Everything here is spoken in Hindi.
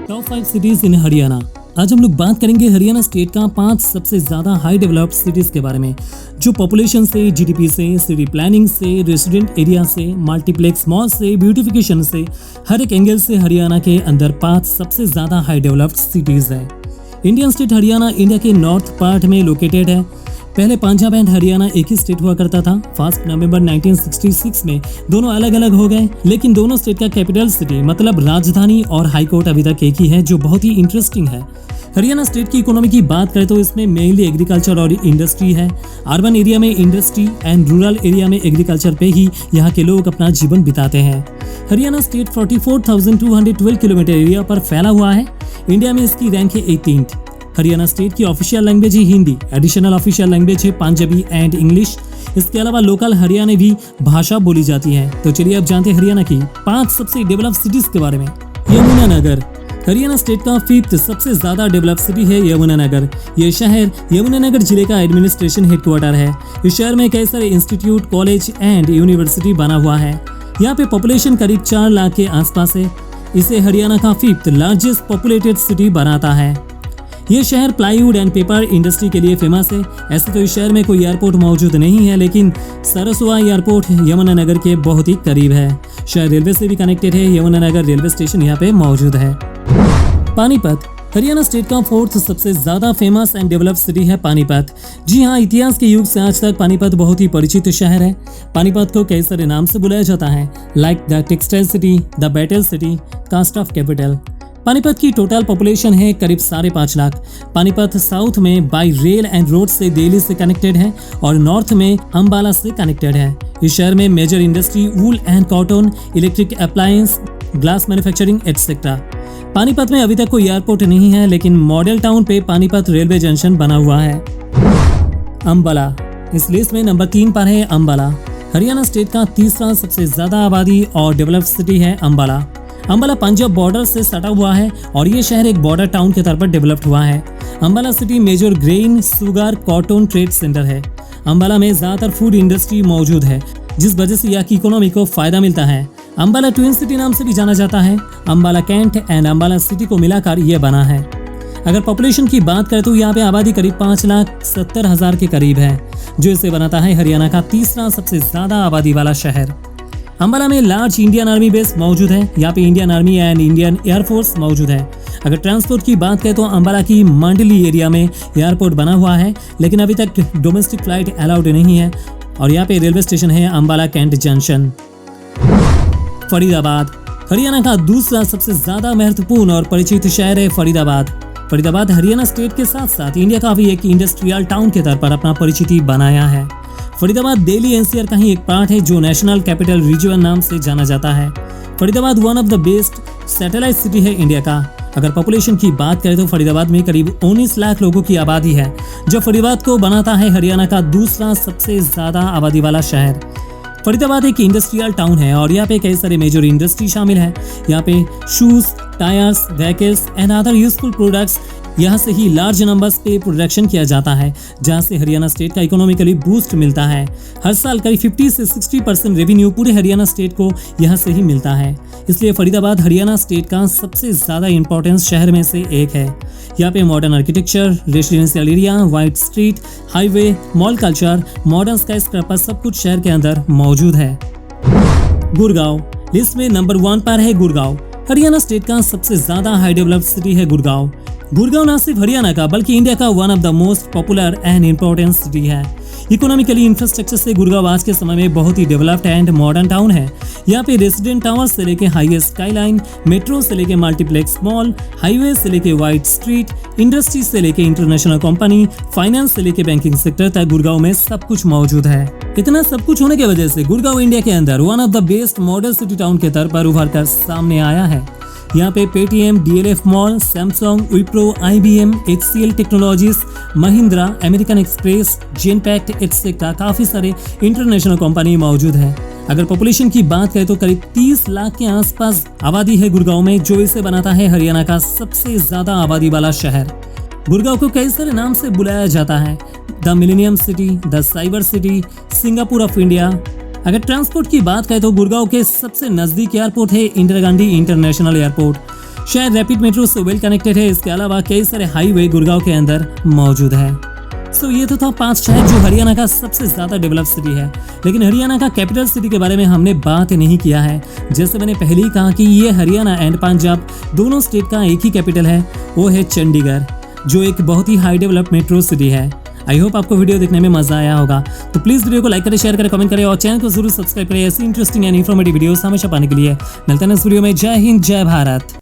Top 5 cities in Haryana. आज हम लोग बात करेंगे हरियाणा स्टेट का 5 सबसे ज्यादा हाई डेवलप्ड सिटीज के बारे में, जो पॉपुलेशन से, जीडीपी से, सिटी प्लानिंग से, रेसिडेंट एरिया से, मल्टीप्लेक्स मॉल से, ब्यूटिफिकेशन से, हर एक एंगल से हरियाणा के अंदर 5 सबसे ज्यादा हाई डेवलप्ड सिटीज है। इंडियन स्टेट हरियाणा इंडिया के नॉर्थ पार्ट में लोकेटेड है। पहले पंजाब एंड हरियाणा एक ही स्टेट हुआ करता था। 1 नवंबर 1966 में दोनों अलग अलग हो गए, लेकिन दोनों स्टेट का कैपिटल सिटी मतलब राजधानी और हाई कोर्ट अभी तक एक ही है, जो बहुत ही इंटरेस्टिंग है। हरियाणा स्टेट की इकोनॉमी की बात करें तो इसमें मेनली एग्रीकल्चर और इंडस्ट्री है। अर्बन एरिया में इंडस्ट्री एंड रूरल एरिया में एग्रीकल्चर पे ही यहाँ के लोग अपना जीवन बिताते हैं। हरियाणा स्टेट 44,212 किलोमीटर एरिया पर फैला हुआ है। इंडिया में इसकी रैंक है 18th। हरियाणा स्टेट की ऑफिशियल लैंग्वेज है हिंदी, एडिशनल ऑफिशियल लैंग्वेज है पंजाबी एंड इंग्लिश। इसके अलावा लोकल हरियाणवी भाषा बोली जाती है। तो चलिए अब जानते हैं हरियाणा की 5 सबसे डेवलप्ड सिटीज के बारे में। यमुनानगर हरियाणा स्टेट का 5th सबसे ज्यादा डेवलप्ड सिटी है यमुनानगर। ये शहर यमुनानगर जिले का एडमिनिस्ट्रेशन हेडक्वार्टर है। इस शहर में कई सारे इंस्टीट्यूट, कॉलेज एंड यूनिवर्सिटी बना हुआ है। यहाँ पे पॉपुलेशन करीब 4 लाख के आसपास है। इसे हरियाणा का 5th लार्जेस्ट पॉपुलेटेड सिटी बनाता है। ये शहर प्लाईवुड एंड पेपर इंडस्ट्री के लिए फेमस है। ऐसे तो इस शहर में कोई एयरपोर्ट मौजूद नहीं है, लेकिन सरसवा एयरपोर्ट यमुनानगर के बहुत ही करीब है। शहर रेलवे से भी कनेक्टेड है। यमुनानगर रेलवे स्टेशन यहाँ पे मौजूद है। पानीपत हरियाणा स्टेट का 4th सबसे ज्यादा फेमस एंड डेवलप्ड सिटी है पानीपत। जी हाँ, इतिहास के युग से आज तक पानीपत बहुत ही परिचित शहर है। पानीपत को कई सारे नाम से बुलाया जाता है, like the textile city, the battle city, cast of capital. Panipat की टोटल पॉपुलेशन है करीब 5.5 लाख। पानीपत साउथ में बाई रेल एंड रोड से दिल्ली से कनेक्टेड है और नॉर्थ में अंबाला से कनेक्टेड है। इस शहर में major industry wool and cotton, electric appliance, glass manufacturing etcetera. Panipat में अभी तक कोई एयरपोर्ट नहीं है, लेकिन मॉडल टाउन पे पानीपत रेलवे जंक्शन बना हुआ है। अंबाला इस लिस्ट में नंबर 3 पर है अंबाला। हरियाणा स्टेट का 3रा सबसे ज्यादा आबादी और डेवलप्ड सिटी है अंबाला। अंबाला पंजाब बॉर्डर से सटा हुआ है और ये शहर एक बॉर्डर टाउन के तौर पर डेवलप्ड हुआ है। Ambala city major grain, sugar, cotton trade centre है। अंबाला में ज्यादातर फूड इंडस्ट्री मौजूद है, जिस वजह से यहाँ की इकोनॉमी को फायदा मिलता है। अंबाला ट्विन सिटी नाम से भी जाना जाता है। Ambala cantt and Ambala city को मिलाकर ये बना है। अगर पॉपुलेशन की बात करें तो यहाँ पे आबादी करीब 5,70,000 के करीब है, जो इसे बनाता है हरियाणा का 3रा सबसे ज्यादा आबादी वाला शहर। अंबाला में लार्ज इंडियन आर्मी बेस मौजूद है। यहाँ पे Indian army and Indian air force मौजूद है। अगर ट्रांसपोर्ट की बात करें तो अंबाला की मंडली एरिया में एयरपोर्ट बना हुआ है, लेकिन अभी तक डोमेस्टिक फ्लाइट अलाउड नहीं है। और यहाँ पे रेलवे स्टेशन है अंबाला कैंट जंक्शन। फरीदाबाद हरियाणा का 2रा सबसे ज्यादा महत्वपूर्ण और परिचित शहर है फरीदाबाद। फरीदाबाद हरियाणा स्टेट के साथ साथ इंडिया का भी एक इंडस्ट्रियल टाउन के तौर पर अपना परिचिति बनाया है। फरीदाबाद दिल्ली एनसीआर का ही एक पार्ट है, जो नेशनल कैपिटल रीजन नाम से जाना जाता है। Faridabad one of the best satellite city है इंडिया का। अगर पॉपुलेशन की बात करें तो फरीदाबाद में करीब 19 लाख लोगों की आबादी है, जो फरीदाबाद को बनाता है हरियाणा का 2रा सबसे ज्यादा आबादी वाला शहर। फरीदाबाद एक इंडस्ट्रियल टाउन है और यहाँ पे कई सारे मेजर इंडस्ट्री शामिल है। यहाँ पे shoes, tyres, vehicles and other useful products यहाँ से ही लार्ज नंबर्स पे प्रोडक्शन किया जाता है, जहाँ से हरियाणा स्टेट का इकोनॉमिकली बूस्ट मिलता है। हर साल करीब 50 से 60% रेवेन्यू पूरे हरियाणा स्टेट को यहाँ से ही मिलता है। इसलिए फरीदाबाद हरियाणा स्टेट का सबसे ज़्यादा इंपॉर्टेंस शहर में से एक है। यहाँ पे modern architecture, residential area, wide street, highway, mall culture, modern skyscraper सब कुछ शहर के अंदर मौजूद है। गुड़गांव लिस्ट में नंबर 1 पर है गुड़गांव। हरियाणा स्टेट का सबसे ज्यादा हाई डेवलप्ड सिटी है गुड़गांव। गुड़गांव न सिर्फ हरियाणा का बल्कि इंडिया का one of the most popular and important city है। इकोनॉमिकली इंफ्रास्ट्रक्चर से गुड़गांव आज के समय में बहुत he developed and modern town है। यहाँ पे रेसिडेंट टावर से लेके हाईएस्ट स्काईलाइन, मेट्रो से लेके मल्टीप्लेक्स मॉल, हाईवे से लेके वाइड स्ट्रीट, इंडस्ट्री से लेके इंटरनेशनल कंपनी, फाइनेंस से लेके बैंकिंग सेक्टर तक गुड़गांव में सब कुछ मौजूद है। इतना सब कुछ होने की वजह से गुड़गांव इंडिया के अंदर one of the best model city town के तौर पर उभर कर सामने आया है। यहाँ पे Paytm, DLF mall, Samsung, Wipro, IBM, HCL technologies, Mahindra, American express, Genpact etcetera काफी सारे इंटरनेशनल कंपनी मौजूद है। अगर पॉपुलेशन की बात करें तो करीब 30 लाख के आसपास आबादी है गुड़गांव में, जो इसे बनाता है हरियाणा का सबसे ज्यादा आबादी वाला शहर। गुड़गांव को कई सारे नाम से बुलाया जाता है, the millennium city, the cyber city, Singapore of India. अगर ट्रांसपोर्ट की बात करें तो गुड़गांव के सबसे नजदीक एयरपोर्ट है इंदिरा गांधी इंटरनेशनल एयरपोर्ट। शहर रैपिड मेट्रो से वेल कनेक्टेड है। इसके अलावा कई सारे हाईवे गुड़गांव के अंदर मौजूद है। ये तो था 5 शहर जो हरियाणा का सबसे ज्यादा डेवलप सिटी है। लेकिन हरियाणा का कैपिटल सिटी के बारे में हमने बात नहीं किया है। जैसे मैंने पहले ही कहा कि ये हरियाणा एंड पंजाब दोनों स्टेट का एक ही कैपिटल है, वो है चंडीगढ़, जो एक बहुत ही हाई डेवलप मेट्रो सिटी है। आई होप आपको वीडियो देखने में मजा आया होगा। तो प्लीज वीडियो को लाइक करें, शेयर करें, कमेंट करें और चैनल को जरूर सब्सक्राइब करें। ऐसी इंटरेस्टिंग एंड इन्फॉर्मेटिव वीडियोस हमेशा पाने के लिए मिलते हैं इस वीडियो में। जय हिंद, जय भारत।